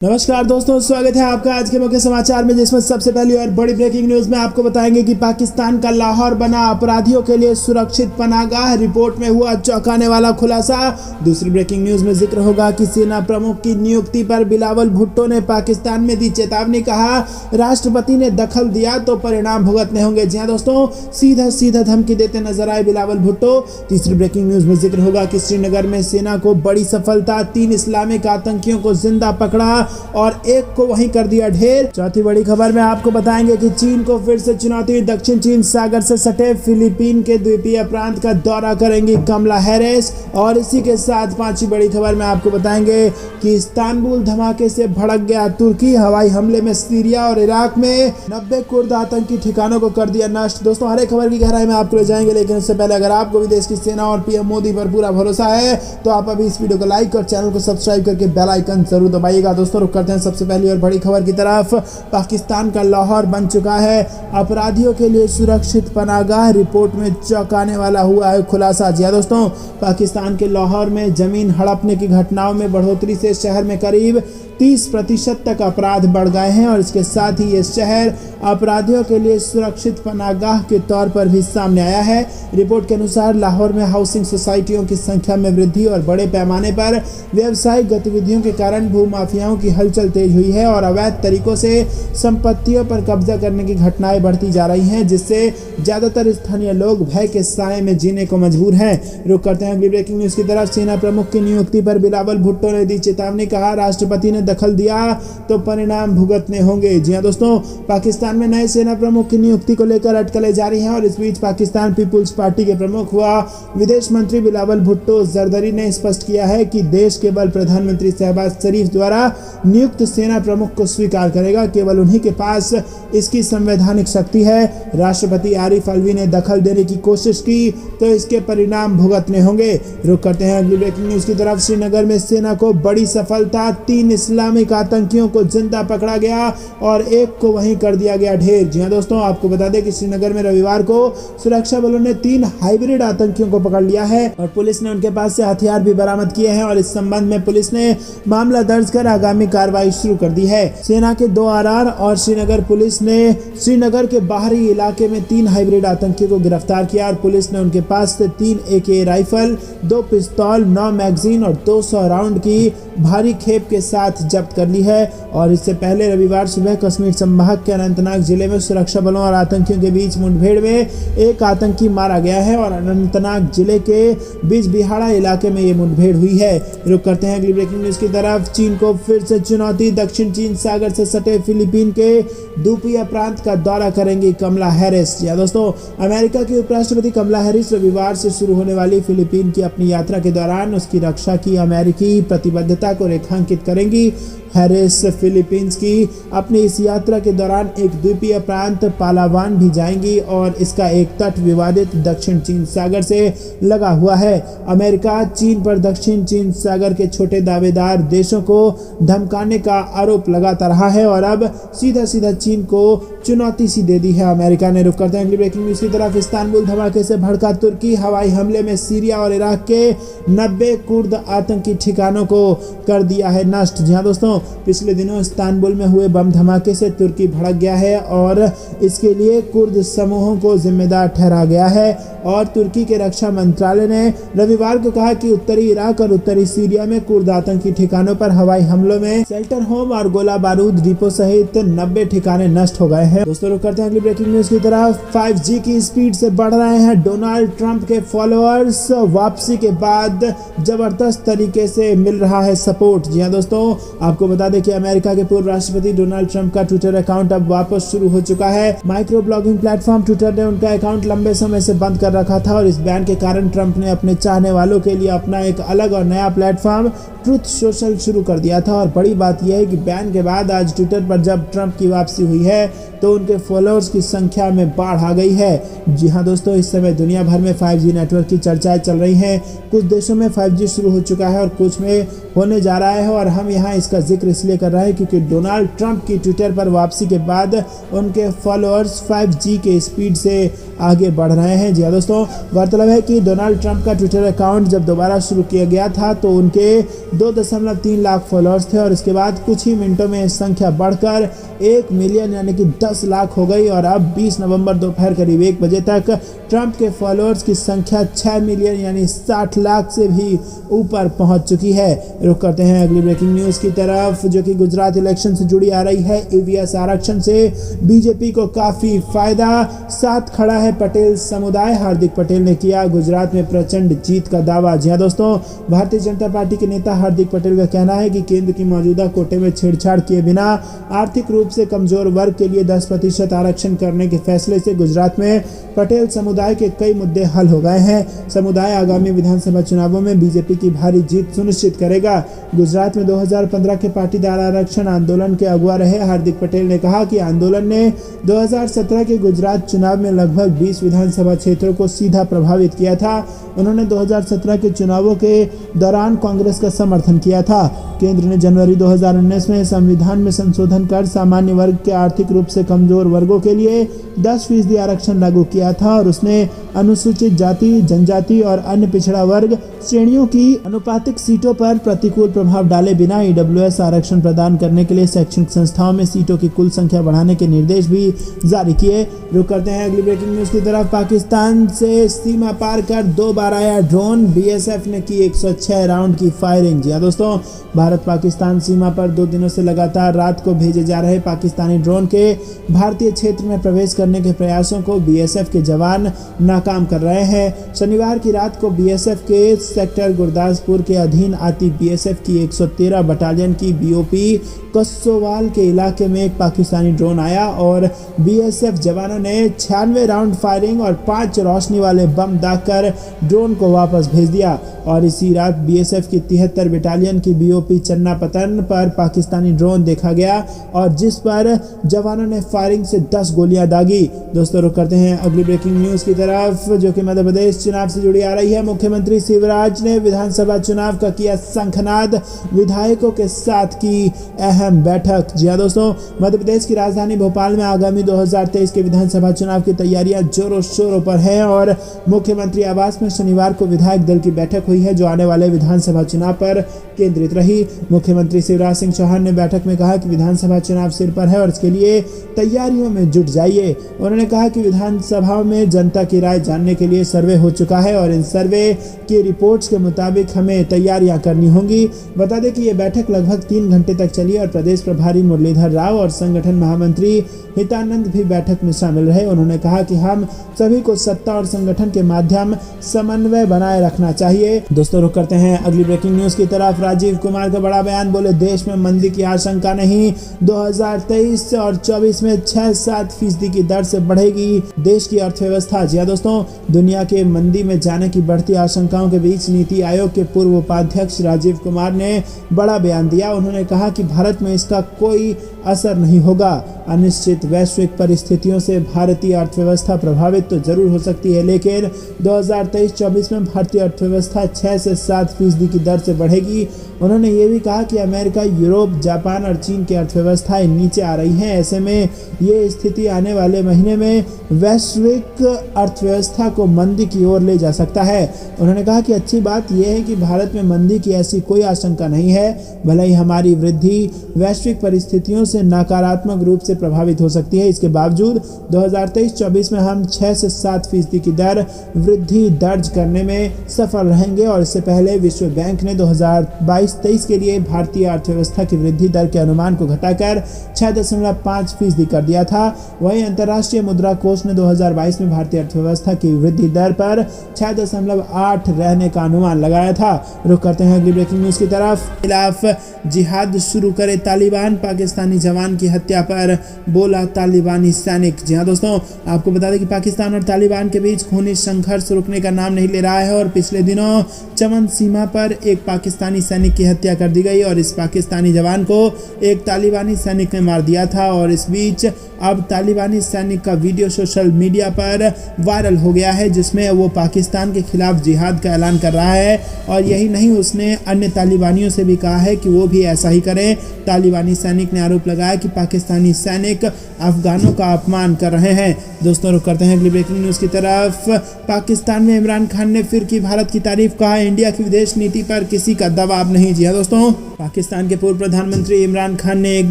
नमस्कार दोस्तों, स्वागत है आपका आज के मुख्य समाचार में, जिसमें सबसे पहली और बड़ी ब्रेकिंग न्यूज में आपको बताएंगे कि पाकिस्तान का लाहौर बना अपराधियों के लिए सुरक्षित पनाहगाह। रिपोर्ट में हुआ चौंकाने वाला खुलासा। दूसरी ब्रेकिंग न्यूज में जिक्र होगा कि सेना प्रमुख की नियुक्ति पर बिलावल भुट्टो ने पाकिस्तान में दी चेतावनी। कहा राष्ट्रपति ने दखल दिया तो परिणाम भुगतने होंगे। जी हाँ दोस्तों, सीधा धमकी देते नजर आए बिलावल भुट्टो। तीसरी ब्रेकिंग न्यूज में जिक्र होगा कि श्रीनगर में सेना को बड़ी सफलता, 3 इस्लामिक आतंकियों को जिंदा पकड़ा और एक को वहीं कर दिया ढेर। चौथी बड़ी खबर में आपको बताएंगे कि चीन को फिर से चुनौती। दक्षिण चीन सागर से सटे फिलीपीन के द्वीपीय प्रांत का दौरा करेंगी कमला हैरिस। और इसी के साथ पांचवी बड़ी खबर में आपको बताएंगे कि इस्तांबुल धमाके से भड़क गया तुर्की। हवाई हमले में सीरिया और इराक में 90 कुर्द आतंकी ठिकानों को कर दिया नष्ट। दोस्तों, हर एक खबर की गहराई में आपको ले जाएंगे, लेकिन उससे पहले अगर आपको भी देश की सेना और पीएम मोदी पर पूरा भरोसा है तो आप अभी इस वीडियो को लाइक और चैनल को सब्सक्राइब करके बेल आइकन जरूर दबाइएगा। दोस्तों, रुक करते हैं सबसे पहली और बड़ी खबर की तरफ। पाकिस्तान का लाहौर बन चुका है अपराधियों के लिए सुरक्षित पनाहगाह। रिपोर्ट में चौंकाने वाला हुआ है खुलासा। जी दोस्तों, पाकिस्तान के लाहौर में जमीन हड़पने की घटनाओं में बढ़ोतरी से शहर में करीब 30% तक अपराध बढ़ गए हैं और इसके साथ ही ये शहर अपराधियों के लिए सुरक्षित पनाहगाह के तौर पर भी सामने आया है। रिपोर्ट के अनुसार लाहौर में हाउसिंग सोसाइटियों की संख्या में वृद्धि और बड़े पैमाने पर व्यावसायिक गतिविधियों के कारण भूमाफियाओं की हलचल तेज हुई है और अवैध तरीकों से संपत्तियों पर कब्जा करने की घटनाएं बढ़ती जा रही हैं, जिससे ज्यादातर स्थानीय लोग भय के साए में जीने को मजबूर हैं। रुक करते हैं अगली ब्रेकिंग न्यूज की तरफ। सेना प्रमुख की नियुक्ति पर बिलावल भुट्टो ने दी चेतावनी। कहा राष्ट्रपति ने दखल दिया तो परिणाम भुगतने होंगे। जी हां दोस्तों, पाकिस्तान में नए सेना प्रमुख की नियुक्ति को लेकर अटकलें जारी हैं और इस बीच पाकिस्तान पीपुल्स पार्टी के प्रमुख व विदेश मंत्री बिलावल भुट्टो जरदरी ने स्पष्ट किया है कि देश केवल प्रधानमंत्री शहबाज शरीफ द्वारा नियुक्त सेना प्रमुख को स्वीकार करेगा। केवल उन्हीं के पास इसकी संवैधानिक शक्ति है। राष्ट्रपति आरिफ अलवी ने दखल देने की कोशिश की तो इसके परिणाम भुगतने होंगे। रुक करते हैं अगली ब्रेकिंग न्यूज की तरफ। श्रीनगर में सेना को बड़ी सफलता, 3 इस्लामिक आतंकियों को जिंदा पकड़ा गया और एक को वहीं कर दिया गया ढेर। जी हां दोस्तों, आपको बता दें कि श्रीनगर में रविवार को सुरक्षा बलों ने 3 हाइब्रिड आतंकियों को पकड़ लिया है और पुलिस ने उनके पास से हथियार भी बरामद किए हैं और इस संबंध में पुलिस ने मामला दर्ज कर आगामी कार्रवाई शुरू कर दी है। सेना के 2 आरआर और श्रीनगर पुलिस ने श्रीनगर के बाहरी इलाके में 3 हाइब्रिड आतंकियों को गिरफ्तार किया और पुलिस ने उनके पास से 3 AK राइफल, 2 पिस्तौल, 9 मैगजीन और 200 राउंड की भारी खेप के साथ जब्त कर ली है। और इससे पहले रविवार सुबह कश्मीर संभाग के अनंतनाग जिले में सुरक्षा बलों और आतंकियों के बीच मुठभेड़ में एक आतंकी मारा गया है और अनंतनाग जिले के बिजबिहाड़ा इलाके में ये मुठभेड़ हुई है। रुक करते हैं अगली ब्रेकिंग न्यूज की तरफ। चीन को फिर से चुनौती। दक्षिण चीन सागर से सटे फिलीपीन के द्वीपीय प्रांत का दौरा करेंगी कमला हैरिस। या दोस्तों, अमेरिका की उपराष्ट्रपति कमला हैरिस रविवार से शुरू होने वाली फिलीपीन की अपनी यात्रा के दौरान उसकी रक्षा की अमेरिकी प्रतिबद्धता को रेखांकित करेंगी। हैरिस फिलीपींस की अपनी इस यात्रा के दौरान एक द्वीपीय प्रांत पालावान भी जाएंगी और इसका एक तट विवादित दक्षिण चीन सागर से लगा हुआ है। अमेरिका चीन पर दक्षिण चीन सागर के छोटे दावेदार देशों को धमकाने का आरोप लगाता रहा है और अब सीधा चीन को चुनौती सी दे दी है अमेरिका ने। रुक करते हैं अगली ब्रेकिंग न्यूज की तरफ। इस्तांबुल धमाके से भड़का तुर्की। हवाई हमले में सीरिया और इराक के 90 कुर्द आतंकी ठिकानों को कर दिया है नष्ट। जी हाँ दोस्तों, पिछले दिनों इस्तांबुल में हुए बम धमाके से तुर्की भड़क गया है और इसके लिए कुर्द समूहों को जिम्मेदार ठहरा गया है। और तुर्की के रक्षा मंत्रालय ने रविवार को कहा कि उत्तरी इराक और उत्तरी सीरिया में कुर्द आतंकी ठिकानों पर हवाई हमलों में शेल्टर होम और गोला बारूद डिपो सहित 90 ठिकाने नष्ट हो गए हैं। दोस्तों, रुक करते हैं अगली ब्रेकिंग न्यूज की तरफ। 5G की स्पीड से बढ़ रहे हैं डोनाल्ड ट्रंप के फॉलोअर्स। वापसी के बाद जबरदस्त तरीके से मिल रहा है सपोर्ट। जी हाँ दोस्तों, आपको बता दें कि अमेरिका के पूर्व राष्ट्रपति डोनाल्ड ट्रंप का ट्विटर अकाउंट अब वापस शुरू हो चुका है। माइक्रो ब्लॉगिंग प्लेटफॉर्म ट्विटर ने उनका अकाउंट लंबे समय से बंद कर रखा था और इस बैन के कारण ट्रंप ने अपने चाहने वालों के लिए अपना एक अलग और नया प्लेटफॉर्म ट्रुथ सोशल शुरू कर दिया था। और बड़ी बात यह है कि बैन के बाद आज ट्विटर पर जब ट्रंप की वापसी हुई है तो उनके फॉलोअर्स की संख्या में बाढ़ आ गई है। जी हाँ दोस्तों, इस समय दुनिया भर में 5G नेटवर्क की चर्चाएं चल रही हैं। कुछ देशों में 5G शुरू हो चुका है और कुछ में होने जा रहा है और हम यहाँ इसका जिक्र इसलिए कर रहे हैं क्योंकि डोनाल्ड ट्रंप की ट्विटर पर वापसी के बाद उनके फॉलोअर्स 5G के स्पीड से आगे बढ़ रहे हैं। जी हाँ दोस्तों, गौरतलब है कि डोनाल्ड ट्रंप का ट्विटर अकाउंट जब दोबारा शुरू किया गया था तो उनके 2.3 लाख फॉलोअर्स थे और इसके बाद कुछ ही मिनटों में संख्या बढ़कर 1 मिलियन यानी कि 10 लाख हो गई और अब 20 नवंबर दोपहर करीब 1 बजे तक ट्रंप के फॉलोअर्स की संख्या 6 मिलियन यानी 60 लाख से भी ऊपर पहुंच चुकी है। रुक करते हैं अगली ब्रेकिंग न्यूज की तरफ, जो कि गुजरात इलेक्शन से जुड़ी आ रही है। ईवीएस आरक्षण से बीजेपी को काफी फायदा, साथ खड़ा है पटेल समुदाय। हार्दिक पटेल ने किया गुजरात में प्रचंड जीत का दावा। जी हाँ दोस्तों, भारतीय जनता पार्टी के नेता हार्दिक पटेल का कहना है कि केंद्र की मौजूदा कोटे में छेड़छाड़ किए बिना आर्थिक रूप से कमजोर वर्ग के लिए 10% आरक्षण करने के फैसले से गुजरात में पटेल समुदाय के कई मुद्दे हल हो गए हैं। समुदाय आगामी विधानसभा चुनावों में बीजेपी की भारी जीत सुनिश्चित करेगा। गुजरात में 2015 के पाटीदार आरक्षण आंदोलन के अगुवा रहे हार्दिक पटेल ने कहा कि आंदोलन ने 2017 के गुजरात चुनाव में लगभग 20 विधानसभा क्षेत्रों को सीधा प्रभावित किया था। उन्होंने 2017 के चुनावों के दौरान कांग्रेस का समर्थन किया था। केंद्र ने जनवरी 2019 में संविधान में संशोधन कर सामान्य वर्ग के आर्थिक रूप से कमजोर वर्गों के लिए 10% आरक्षण लागू किया था और उसने अनुसूचित जाति, जनजाति और अन्य पिछड़ा वर्ग श्रेणियों की अनुपातिक सीटों पर प्रतिकूल प्रभाव डाले बिना ईडब्ल्यूएस आरक्षण प्रदान करने के लिए शैक्षणिक संस्थाओं में सीटों की कुल संख्या बढ़ाने के निर्देश भी जारी किए। रुक करते हैं अगली ब्रेकिंग न्यूज की तरफ। पाकिस्तान से सीमा पार कर 2 बार आया ड्रोन, बीएसएफ ने की 106 राउंड की फायरिंग। जी हाँ दोस्तों, भारत पाकिस्तान सीमा पर 2 दिनों से लगातार रात को भेजे जा रहे पाकिस्तानी ड्रोन के भारतीय क्षेत्र में प्रवेश करने के प्रयासों को बीएसएफ के जवान नाकाम कर रहे हैं। शनिवार की रात को बीएसएफ के सेक्टर गुरदासपुर के अधीन आती बीएसएफ की 113 बटालियन की बीओपी कस्सोवाल के इलाके में एक पाकिस्तानी ड्रोन आया और बीएसएफ जवानों ने 96 राउंड फायरिंग और 5 रोशनी वाले बम दागकर ड्रोन को वापस भेज दिया। और इसी रात बीएसएफ की 73 बटालियन की बीओपी चन्नापतन पर पाकिस्तानी ड्रोन देखा गया और जिस पर जवानों ने फायरिंग से 10 गोलियां दागी। दोस्तों, रुक करते हैं अगली ब्रेकिंग न्यूज की तरफ, जो कि मध्य प्रदेश चुनाव से जुड़ी आ रही है। मुख्यमंत्री शिवराज ने विधानसभा चुनाव का किया शंखनाद, विधायकों के साथ की अहम बैठक। जी हाँ दोस्तों, मध्य प्रदेश की राजधानी भोपाल में आगामी 2023 के विधानसभा चुनाव की तैयारियां जोरों शोरों पर हैं और मुख्यमंत्री आवास में शनिवार को विधायक दल की बैठक हुई है जो आने वाले विधानसभा चुनाव पर केंद्रित रही। मुख्यमंत्री शिवराज सिंह चौहान ने बैठक में कहा कि विधानसभा चुनाव सिर पर है और इसके लिए तैयारियों में जुट जाइए। उन्होंने कहा कि विधानसभा में जनता की राय जानने के लिए सर्वे हो चुका है और इन सर्वे की रिपोर्ट्स के मुताबिक हमें तैयारियां करनी होंगी। बता दें कि ये बैठक लगभग 3 घंटे तक चली और प्रदेश प्रभारी मुरलीधर राव और संगठन महामंत्री हितानंद भी बैठक में शामिल रहे। उन्होंने कहा कि हम सभी को सत्ता और संगठन के माध्यम समन्वय बनाए रखना चाहिए। दोस्तों, रुक करते हैं अगली ब्रेकिंग न्यूज की तरफ। राजीव कुमार का बड़ा बयान, बोले देश में मंदी की आशंका नहीं, 2023 और 24 में 6-7% की दर से बढ़ेगी देश की अर्थव्यवस्था। जी हाँ दोस्तों, दुनिया के मंदी में जाने की बढ़ती आशंकाओं के बीच नीति आयोग के पूर्व उपाध्यक्ष राजीव कुमार ने बड़ा बयान दिया। उन्होंने कहा कि भारत में इसका कोई असर नहीं होगा। अनिश्चित वैश्विक परिस्थितियों से भारतीय अर्थव्यवस्था प्रभावित तो जरूर हो सकती है, लेकिन 2023-24 में भारतीय अर्थव्यवस्था 6 से 7% की दर से बढ़ेगी। उन्होंने ये भी कहा कि अमेरिका, यूरोप, जापान और चीन की अर्थव्यवस्थाएं नीचे आ रही हैं। ऐसे में ये स्थिति आने वाले महीने में वैश्विक अर्थव्यवस्था को मंदी की ओर ले जा सकता है। उन्होंने कहा कि अच्छी बात यह है कि भारत में मंदी की ऐसी कोई आशंका नहीं है, भले ही हमारी वृद्धि वैश्विक परिस्थितियों से नकारात्मक रूप से प्रभावित हो सकती है। इसके बावजूद 2023-24 में हम 6 से 7% की दर वृद्धि दर्ज करने में सफल रहेंगे और इससे पहले विश्व बैंक ने 2022-23 के लिए भारतीय अर्थव्यवस्था की वृद्धि दर के अनुमान को घटाकर 6.5% कर दिया था। वहीं अंतर्राष्ट्रीय मुद्रा कोष ने 2022 में भारतीय अर्थव्यवस्था की वृद्धि दर पर 6.8 रहने का अनुमान लगाया था। रुक करते हैं अगली ब्रेकिंग न्यूज की तरफ। खिलाफ जिहाद शुरू करे तालिबान, पाकिस्तानी जवान की हत्या पर बोला तालिबानी सैनिक। जी हाँ दोस्तों, आपको बता दें कि पाकिस्तान और तालिबान के बीच खूनी संघर्ष रुकने का नाम नहीं ले रहा है और पिछले दिनों चमन सीमा पर एक पाकिस्तानी सैनिक की हत्या कर दी गई और इस पाकिस्तानी जवान को एक तालिबानी सैनिक ने मार दिया था। और इस बीच अब तालिबानी सैनिक का वीडियो सोशल मीडिया पर वायरल हो गया है जिसमें वो पाकिस्तान के खिलाफ जिहाद का ऐलान कर रहा है और यही नहीं, उसने अन्य तालिबानियों से भी कहा है कि वो भी ऐसा ही करें। तालिबानी सैनिक ने आरोप लगाया कि पाकिस्तानी सैनिक सैनिक अफगानों का अपमान कर रहे हैं। दोस्तों रुक करते हैं अगली ब्रेकिंग न्यूज़ की तरफ। पाकिस्तान में इमरान खान ने फिर की भारत की तारीफ, कहा इंडिया की विदेश नीति पर किसी का दबाव नहीं। जी हाँ दोस्तों, पाकिस्तान के पूर्व प्रधानमंत्री इमरान खान ने एक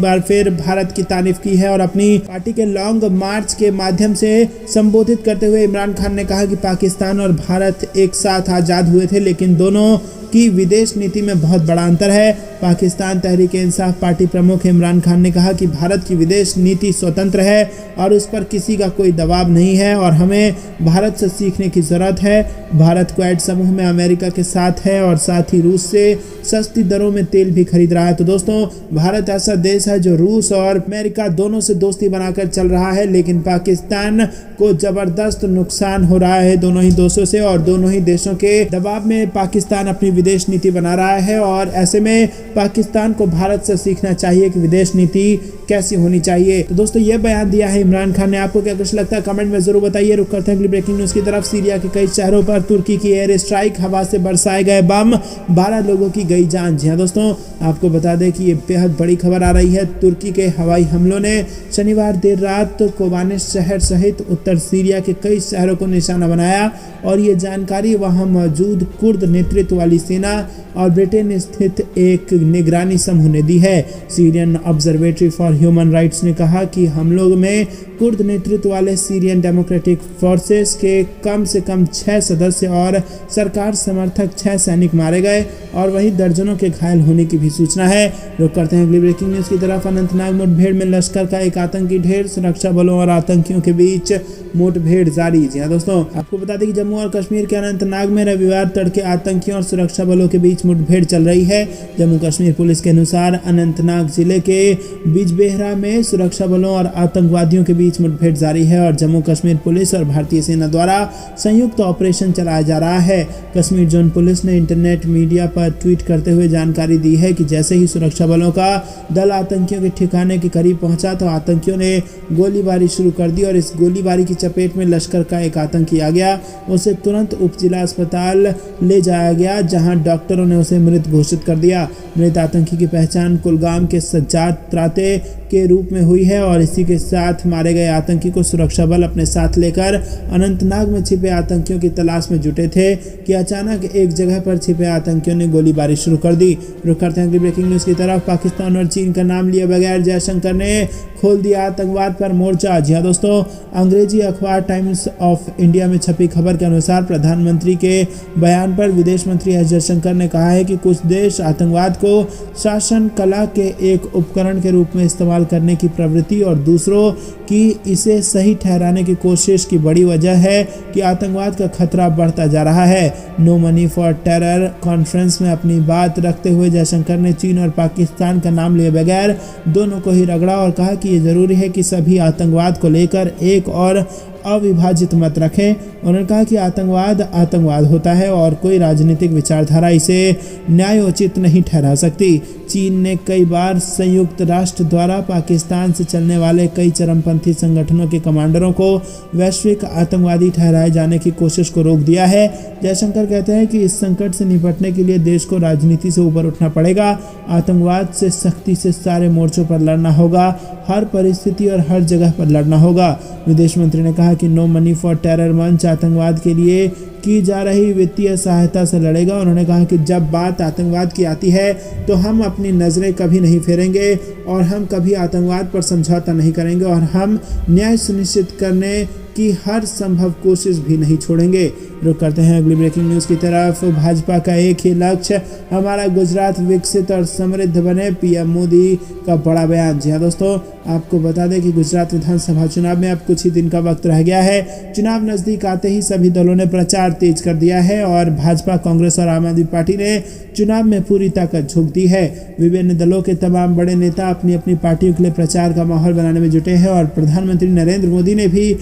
बार फिर भारत की तारीफ की है और अपनी पार्टी के लॉन्ग मार्च के माध्यम से संबोधित करते हुए इमरान खान ने कहा कि पाकिस्तान और भारत एक साथ आज़ाद हुए थे, लेकिन दोनों की विदेश नीति में बहुत बड़ा अंतर है। पाकिस्तान तहरीक-ए-इंसाफ पार्टी प्रमुख इमरान खान ने कहा कि भारत की विदेश नीति स्वतंत्र है और उस पर किसी का कोई दबाव नहीं है और हमें भारत से सीखने की ज़रूरत है। भारत क्वाड समूह में अमेरिका के साथ है और साथ ही रूस से सस्ती दरों में तेल भी खरीद रहा है। तो दोस्तों, भारत ऐसा देश है जो रूस और अमेरिका दोनों से दोस्ती बनाकर चल रहा है, लेकिन पाकिस्तान को ज़बरदस्त नुकसान हो रहा है दोनों ही देशों से, और दोनों ही देशों के दबाव में पाकिस्तान अपनी विदेश नीति बना रहा है। और ऐसे में पाकिस्तान को भारत से सीखना चाहिए कि विदेश नीति कैसी होनी चाहिए। तो दोस्तों, ये बयान दिया है इमरान खान ने। आपको क्या कुछ लगता है कमेंट में जरूर बताइए। रुक करते हैं अगली ब्रेकिंग न्यूज़ की तरफ। सीरिया के कई शहरों पर तुर्की की एयर स्ट्राइक, हवा से बरसाए गए बम, 12 लोगों की गई जान। जी हाँ दोस्तों, आपको बता दें कि ये बेहद बड़ी खबर आ रही है। तुर्की के हवाई हमलों ने शनिवार देर रात कोबानिस शहर सहित उत्तर सीरिया के कई शहरों को निशाना बनाया और ये जानकारी वहां मौजूद कुर्द नेतृत्व वाली सेना और ब्रिटेन स्थित एक निगरानी समूह ने दी है। Syrian observatory for human rights ने कहा कि हमलों में कुर्द नेतृत्व वाले सीरियन डेमोक्रेटिक फोर्सेस के कम से कम 6 सदस्य और सरकार समर्थक 6 सैनिक मारे गए और वहीं दर्जनों के घायल होने की भी सूचना है। रुक करते हैं अगली ब्रेकिंग न्यूज़ की तरफ। अनंतनाग मुठभेड़ में लश्कर का एक आतंकी ढेर, सुरक्षा बलों और आतंकियों के बीच मुठभेड़ जारी। जी हाँ दोस्तों, आपको बता दें कि जम्मू और कश्मीर के अनंतनाग में रविवार तड़के आतंकियों और सुरक्षा बलों के बीच मुठभेड़ चल रही है। जम्मू कश्मीर पुलिस के अनुसार अनंतनाग जिले के बिजबेहरा में सुरक्षा बलों और आतंकवादियों के बीच मुठभेड़ जारी है और जम्मू कश्मीर पुलिस और भारतीय सेना द्वारा संयुक्त ऑपरेशन चलाया जा रहा है। कश्मीर जोन पुलिस ने इंटरनेट मीडिया पर ट्वीट करते हुए जानकारी दी है कि जैसे ही सुरक्षा बलों का दल आतंकियों के ठिकाने के करीब पहुंचा तो आतंकियों ने गोलीबारी शुरू कर दी और इस गोलीबारी की चपेट में लश्कर का एक आतंकी आ गया। उसे तुरंत उप जिला अस्पताल ले जाया गया, जहां डॉक्टरों ने उसे मृत घोषित कर दिया। मृत आतंकी की पहचान कुलगाम के सज्जाद त्राते के रूप में हुई है और इसी के साथ मारे गए आतंकी को सुरक्षा बल अपने साथ लेकर अनंतनाग में छिपे आतंकियों की तलाश में जुटे थे कि अचानक एक जगह पर छिपे आतंकियों ने गोलीबारी शुरू कर दी। रुक करते हैं अगली ब्रेकिंग न्यूज़ की तरफ। पाकिस्तान और चीन का नाम लिए बगैर जयशंकर ने खोल दिया आतंकवाद पर मोर्चा। जी हाँ दोस्तों, अंग्रेजी अखबार टाइम्स ऑफ इंडिया में छपी खबर के अनुसार प्रधानमंत्री के बयान पर विदेश मंत्री एस जयशंकर ने कहा है कि कुछ देश आतंकवाद को शासन कला के एक उपकरण के रूप में इस्तेमाल करने की प्रवृत्ति और दूसरों की इसे सही ठहराने की कोशिश की बड़ी वजह है कि आतंकवाद का खतरा बढ़ता जा रहा है। No money for terror conference में अपनी बात रखते हुए जयशंकर ने चीन और पाकिस्तान का नाम लिए बगैर दोनों को ही रगड़ा और कहा कि ये जरूरी है कि सभी आतंकवाद को लेकर एक और अविभाजित मत रखें। उन्होंने कहा कि आतंकवाद आतंकवाद होता है और कोई राजनीतिक विचारधारा इसे न्यायोचित नहीं ठहरा सकती। चीन ने कई बार संयुक्त राष्ट्र द्वारा पाकिस्तान से चलने वाले कई चरमपंथी संगठनों के कमांडरों को वैश्विक आतंकवादी ठहराए जाने की कोशिश को रोक दिया है। जयशंकर कहते हैं कि इस संकट से निपटने के लिए देश को राजनीति से ऊपर उठना पड़ेगा। आतंकवाद से सख्ती से सारे मोर्चों पर लड़ना होगा, हर परिस्थिति और हर जगह पर लड़ना होगा। विदेश मंत्री ने कहा कि नो मनी फॉर टेरर मंच आतंकवाद के लिए की जा रही वित्तीय सहायता से लड़ेगा। उन्होंने कहा कि जब बात आतंकवाद की आती है तो हम अपनी नज़रें कभी नहीं फेरेंगे और हम कभी आतंकवाद पर समझौता नहीं करेंगे और हम न्याय सुनिश्चित करने की हर संभव कोशिश भी नहीं छोड़ेंगे। रुक करते हैं अगली ब्रेकिंग न्यूज़ की तरफ। भाजपा का एक ही लक्ष्य, हमारा गुजरात विकसित और समृद्ध बने, पीएम मोदी का बड़ा बयान। जी हाँ दोस्तों, आपको बता दें कि गुजरात विधानसभा चुनाव में अब कुछ ही दिन का वक्त रह गया है। चुनाव नज़दीक आते ही सभी दलों ने प्रचार तेज कर दिया है और भाजपा, कांग्रेस और आम आदमी पार्टी ने चुनाव में पूरी ताकत झोंक दी है। विभिन्न दलों के तमाम बड़े नेता अपनी अपनी पार्टियों के लिए प्रचार का माहौल बनाने में जुटे हैं और प्रधानमंत्री नरेंद्र मोदी ने भी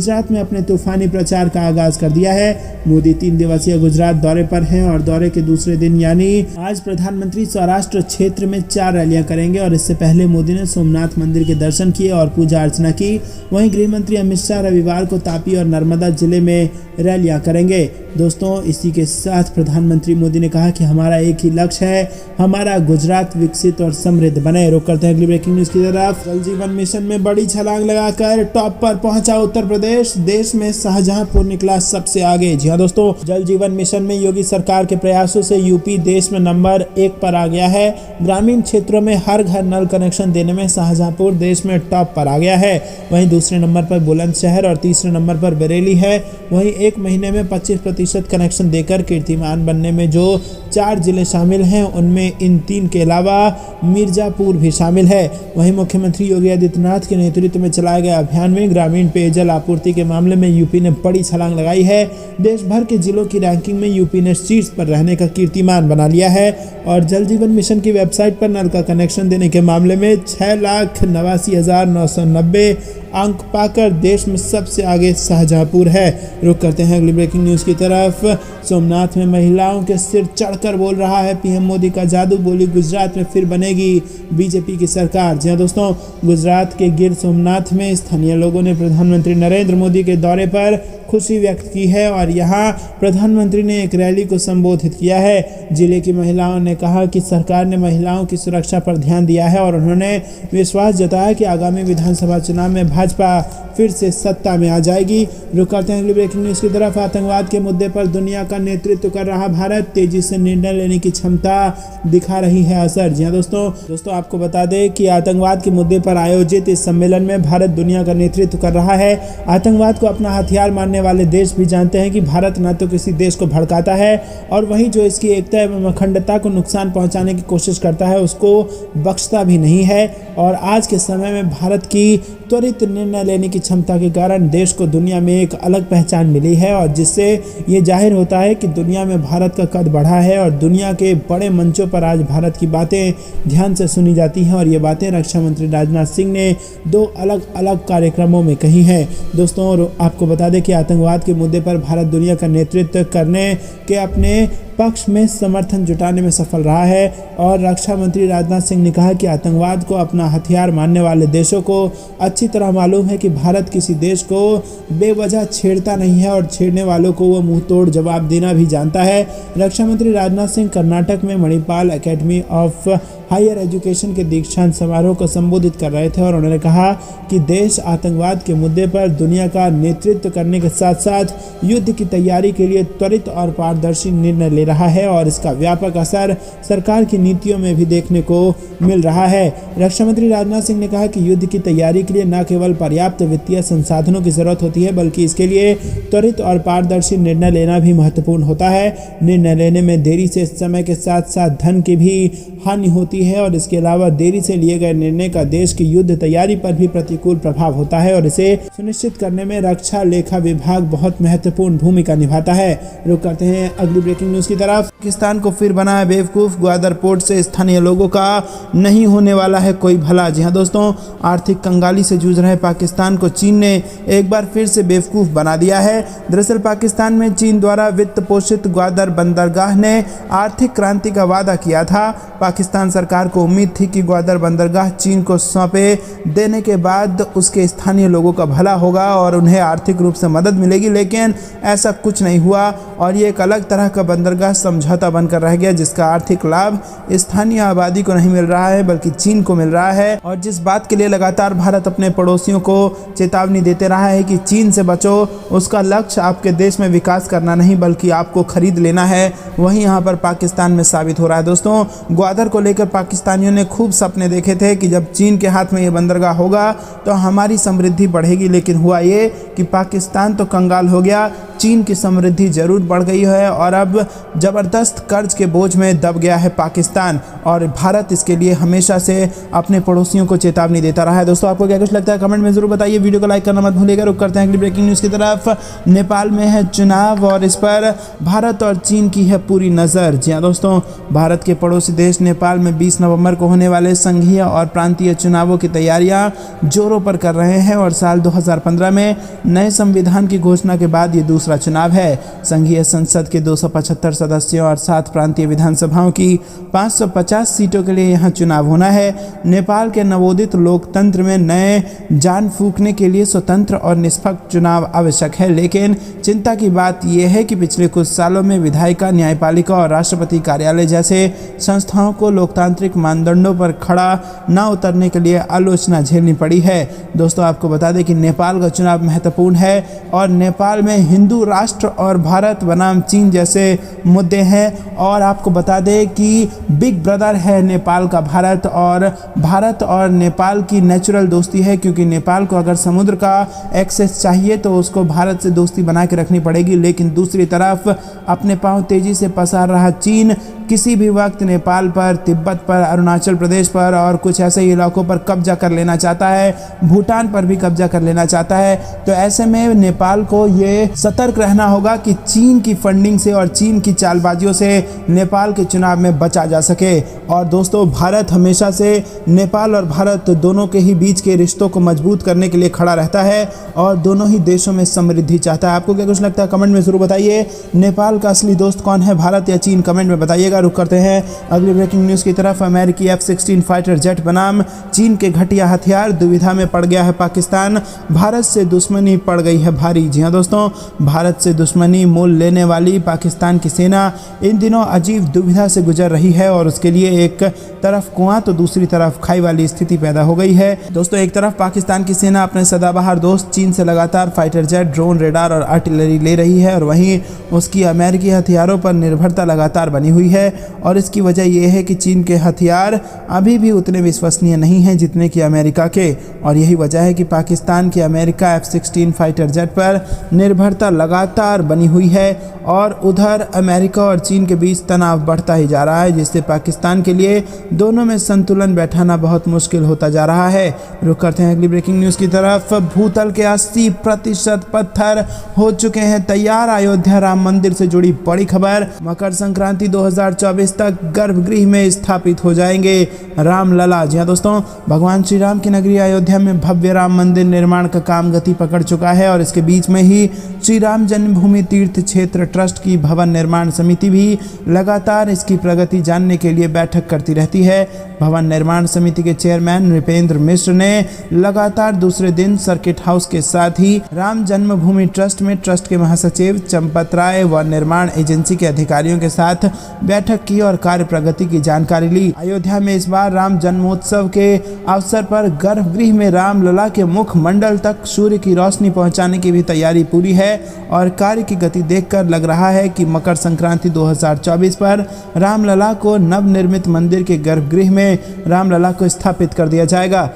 गुजरात में अपने तूफानी प्रचार का आगाज कर दिया है। मोदी 3 दिवसीय गुजरात दौरे पर हैं और दौरे के दूसरे दिन यानी आज प्रधानमंत्री सौराष्ट्र क्षेत्र में 4 रैलियां करेंगे और इससे पहले मोदी ने सोमनाथ मंदिर के दर्शन किए और पूजा अर्चना की। वहीं गृह मंत्री अमित शाह रविवार को तापी और नर्मदा जिले में रैलियां करेंगे। दोस्तों, इसी के साथ प्रधानमंत्री मोदी ने कहा कि हमारा एक ही लक्ष्य है, हमारा गुजरात विकसित और समृद्ध बने। रुक करते हैं अगली ब्रेकिंग न्यूज की तरफ। जल जीवन मिशन में बड़ी छलांग लगाकर टॉप पर पहुंचा उत्तर प्रदेश, देश में शाहजहांपुर निकला सबसे आगे। जी हाँ दोस्तों, जल जीवन मिशन में योगी सरकार के प्रयासों से यूपी देश में नंबर 1 पर आ गया है। ग्रामीण क्षेत्रों में हर घर नल कनेक्शन देने में शाहजहांपुर देश में टॉप पर आ गया है। वहीं दूसरे नंबर पर बुलंदशहर और तीसरे नंबर पर बरेली है। वहीं एक महीने में 25% कनेक्शन देकर कीर्तिमान बनने में जो 4 जिले शामिल हैं उनमें इन 3 के अलावा मिर्जापुर भी शामिल है। वहीं मुख्यमंत्री योगी आदित्यनाथ के नेतृत्व में चलाए गए अभियान में ग्रामीण पेयजल आपूर्ति के मामले में यूपी ने बड़ी छलांग लगाई है। देश भर के जिलों की रैंकिंग में यूपी ने शीर्ष पर रहने का कीर्तिमान बना लिया है और जल जीवन मिशन की वेबसाइट पर नल का कनेक्शन देने के मामले में 6,89,990 अंक पाकर देश में सबसे आगे शाहजहांपुर है। रुक करते हैं अगली ब्रेकिंग न्यूज की तरफ। सोमनाथ में महिलाओं के सिर चढ़कर बोल रहा है पीएम मोदी का जादू, बोली गुजरात में फिर बनेगी बीजेपी की सरकार। जी हाँ दोस्तों, गुजरात के गिर सोमनाथ में स्थानीय लोगों ने प्रधानमंत्री नरेंद्र मोदी के दौरे पर खुशी व्यक्त की है और यहाँ प्रधानमंत्री ने एक रैली को संबोधित किया है। जिले की महिलाओं ने कहा कि सरकार ने महिलाओं की सुरक्षा पर ध्यान दिया है और उन्होंने विश्वास जताया कि आगामी विधानसभा चुनाव में भाजपा फिर से सत्ता में आ जाएगी। रुक करते हैं अगली ब्रेकिंग न्यूज की तरफ। आतंकवाद के मुद्दे पर दुनिया का नेतृत्व कर रहा भारत तेजी से निर्णय लेने की क्षमता दिखा रही है असर। जी हाँ दोस्तों आपको बता दें कि आतंकवाद के मुद्दे पर आयोजित इस सम्मेलन में भारत दुनिया का नेतृत्व कर रहा है। आतंकवाद को अपना हथियार मानने वाले देश भी जानते हैं कि भारत न तो किसी देश को भड़काता है और वहीं जो इसकी एकता एवं अखंडता को नुकसान पहुंचाने की कोशिश करता है उसको बख्शता भी नहीं है। और आज के समय में भारत की त्वरित निर्णय लेने की क्षमता के कारण देश को दुनिया में एक अलग पहचान मिली है और जिससे ये जाहिर होता है कि दुनिया में भारत का कद बढ़ा है और दुनिया के बड़े मंचों पर आज भारत की बातें ध्यान से सुनी जाती हैं और ये बातें रक्षा मंत्री राजनाथ सिंह ने 2 अलग अलग कार्यक्रमों में कही हैं। दोस्तों, आपको बता दें कि आतंकवाद के मुद्दे पर भारत दुनिया का नेतृत्व करने के अपने पक्ष में समर्थन जुटाने में सफल रहा है और रक्षा मंत्री राजनाथ सिंह ने कहा कि आतंकवाद को अपना हथियार मानने वाले देशों को अच्छी तरह मालूम है कि भारत किसी देश को बेवजह छेड़ता नहीं है और छेड़ने वालों को वो मुंहतोड़ जवाब देना भी जानता है। रक्षा मंत्री राजनाथ सिंह कर्नाटक में Manipal academy of higher education के दीक्षांत समारोह को संबोधित कर रहे थे और उन्होंने कहा कि देश आतंकवाद के मुद्दे पर दुनिया का नेतृत्व करने के साथ साथ युद्ध की तैयारी के लिए त्वरित और पारदर्शी निर्णय ले रहा है और इसका व्यापक असर सरकार की नीतियों में भी देखने को मिल रहा है। रक्षा मंत्री राजनाथ सिंह ने कहा कि युद्ध की तैयारी के लिए न केवल पर्याप्त वित्तीय संसाधनों की जरूरत होती है बल्कि इसके लिए त्वरित और पारदर्शी निर्णय लेना भी महत्वपूर्ण होता है। निर्णय लेने में देरी से समय के साथ साथ धन की भी हानि होती है और इसके अलावा देरी से लिए गए निर्णय का देश की युद्ध तैयारी पर भी प्रतिकूल प्रभाव होता है और इसे सुनिश्चित करने में रक्षा लेखा विभाग बहुत महत्वपूर्ण भूमिका निभाता है। रुक करते हैं अगली ब्रेकिंग न्यूज की तरफ। पाकिस्तान को फिर बनाया बेवकूफ, ग्वादर पोर्ट से स्थानीय लोगों का नहीं होने वाला है कोई भला। जी हाँ दोस्तों, आर्थिक कंगाली से जूझ रहे पाकिस्तान को चीन ने एक बार फिर से बेवकूफ बना दिया है। दरअसल पाकिस्तान में चीन द्वारा वित्त पोषित ग्वादर बंदरगाह ने आर्थिक क्रांति का वादा किया था। पाकिस्तान सरकार को उम्मीद थी कि ग्वादर बंदरगाह चीन को सौंपे देने के बाद उसके स्थानीय लोगों का भला होगा और उन्हें आर्थिक रूप से मदद मिलेगी, लेकिन ऐसा कुछ नहीं हुआ और ये एक अलग तरह का बंदरगाह समझौता बनकर रह गया जिसका आर्थिक लाभ स्थानीय आबादी को नहीं मिल रहा है बल्कि चीन को मिल रहा है। और जिस बात के लिए लगातार भारत अपने पड़ोसियों को चेतावनी देते रहा है कि चीन से बचो, उसका लक्ष्य आपके देश में विकास करना नहीं बल्कि आपको खरीद लेना है, वहीं यहाँ पर पाकिस्तान में साबित हो रहा है। दोस्तों, ग्वादर को लेकर पाकिस्तानियों ने खूब सपने देखे थे कि जब चीन के हाथ में ये बंदरगाह होगा तो हमारी समृद्धि बढ़ेगी, लेकिन हुआ ये कि पाकिस्तान तो कंगाल हो गया, चीन की समृद्धि जरूर बढ़ गई है और अब जबरदस्त कर्ज के बोझ में दब गया है पाकिस्तान, और भारत इसके लिए हमेशा से अपने पड़ोसियों को चेतावनी देता रहा है। दोस्तों आपको क्या कुछ लगता है कमेंट में जरूर बताइए। वीडियो को लाइक करना मत भूलिएगा। रुक करते हैं अगली ब्रेकिंग न्यूज़ की तरफ। नेपाल में है चुनाव और इस पर भारत और चीन की है पूरी नज़र। जी हाँ दोस्तों, भारत के पड़ोसी देश नेपाल में 20 नवंबर को होने वाले संघीय और प्रांतीय चुनावों की तैयारियां जोरों पर कर रहे हैं और साल 2015 में नए संविधान की घोषणा के बाद ये दूसरा चुनाव है। संघीय संसद के 275 सदस्यों और 7 प्रांतीय विधानसभाओं की 550 सीटों के लिए यहाँ चुनाव होना है। नेपाल के नवोदित लोकतंत्र में नए जान फूंकने के लिए स्वतंत्र और निष्पक्ष चुनाव आवश्यक है, लेकिन चिंता की बात यह है कि पिछले कुछ सालों में विधायिका, न्यायपालिका और राष्ट्रपति कार्यालय जैसे संस्थाओं को लोकतांत्रिक मानदंडों पर खड़ा न उतरने के लिए आलोचना झेलनी पड़ी है। दोस्तों आपको बता दें कि नेपाल का चुनाव महत्वपूर्ण है और नेपाल में हिंदू राष्ट्र और भारत बनाम चीन जैसे मुद्दे हैं, और आपको बता दें कि बिग ब्रदर है नेपाल का भारत और नेपाल की नेचुरल दोस्ती है, क्योंकि नेपाल को अगर समुद्र का एक्सेस चाहिए तो उसको भारत से दोस्ती बना के रखनी पड़ेगी। लेकिन दूसरी तरफ अपने पांव तेजी से पसार रहा चीन किसी भी वक्त नेपाल पर, तिब्बत पर, अरुणाचल प्रदेश पर और कुछ ऐसे इलाकों पर कब्जा कर लेना चाहता है, भूटान पर भी कब्जा कर लेना चाहता है। तो ऐसे में नेपाल को ये सतर्क रहना होगा कि चीन की फंडिंग से और चीन की चालबाजियों से नेपाल के चुनाव में बचा जा सके। और दोस्तों भारत हमेशा से नेपाल और भारत दोनों के ही बीच के रिश्तों को मजबूत करने के लिए खड़ा रहता है और दोनों ही देशों में समृद्धि चाहता है। आपको क्या कुछ लगता है कमेंट में जरूर बताइए। नेपाल का असली दोस्त कौन है, भारत या चीन? कमेंट में बताइएगा। रुक करते हैं अगली ब्रेकिंग न्यूज़ की तरफ। अमेरिकी F-16 फाइटर जेट बनाम चीन के घटिया हथियार, दुविधा में पड़ गया है पाकिस्तान। भारत से दुश्मनी पड़ गई है भारी। जी हाँ दोस्तों, भारत से दुश्मनी मोल लेने वाली पाकिस्तान की सेना इन दिनों अजीब दुविधा से गुजर रही है और उसके लिए एक तरफ कुआं तो दूसरी तरफ खाई वाली स्थिति पैदा हो गई है। दोस्तों एक तरफ पाकिस्तान की सेना अपने सदाबहार दोस्त चीन से लगातार फाइटर जेट, ड्रोन, रेडार और आर्टिलरी ले रही है और वहीं उसकी अमेरिकी हथियारों पर निर्भरता लगातार बनी हुई है। और इसकी वजह यह है कि चीन के हथियार अभी भी उतने विश्वसनीय नहीं हैं जितने कि अमेरिका के, और यही वजह है कि पाकिस्तान के अमेरिका F-16 फाइटर जेट पर निर्भरता लगातार बनी हुई है और उधर अमेरिका और चीन के बीच तनाव बढ़ता ही जा रहा है, जिससे पाकिस्तान के लिए दोनों में संतुलन बैठाना बहुत मुश्किल होता जा रहा है। रुक करते हैं अगली ब्रेकिंग न्यूज़ की तरफ। भूतल के 80% पत्थर हो चुके हैं तैयार, अयोध्या राम मंदिर से जुड़ी बड़ी खबर। मकर संक्रांति 2024 तक गर्भगृह में स्थापित हो जाएंगे रामलला। जी हाँ दोस्तों, भगवान श्री राम की नगरी अयोध्या में भव्य राम मंदिर निर्माण का काम गति पकड़ चुका है और इसके बीच में ही श्री राम जन्मभूमि तीर्थ क्षेत्र ट्रस्ट की भवन निर्माण समिति भी लगातार इसकी प्रगति जानने के लिए बैठक करती रहती है। भवन निर्माण समिति के चेयरमैन नृपेंद्र मिश्र ने लगातार दूसरे दिन सर्किट हाउस के साथ ही राम जन्मभूमि ट्रस्ट में ट्रस्ट के महासचिव चंपत राय व निर्माण एजेंसी के अधिकारियों के साथ बैठक की और कार्य प्रगति की जानकारी ली। अयोध्या में इस बार राम जन्मोत्सव के अवसर पर गर्भगृह में रामलला के मुख मंडल तक सूर्य की रोशनी पहुंचाने की भी तैयारी पूरी है और कार्य की गति देखकर लग रहा है कि मकर संक्रांति 2024 पर रामलला को नवनिर्मित मंदिर के गर्भगृह में रामलला को स्थापित कर दिया जाएगा।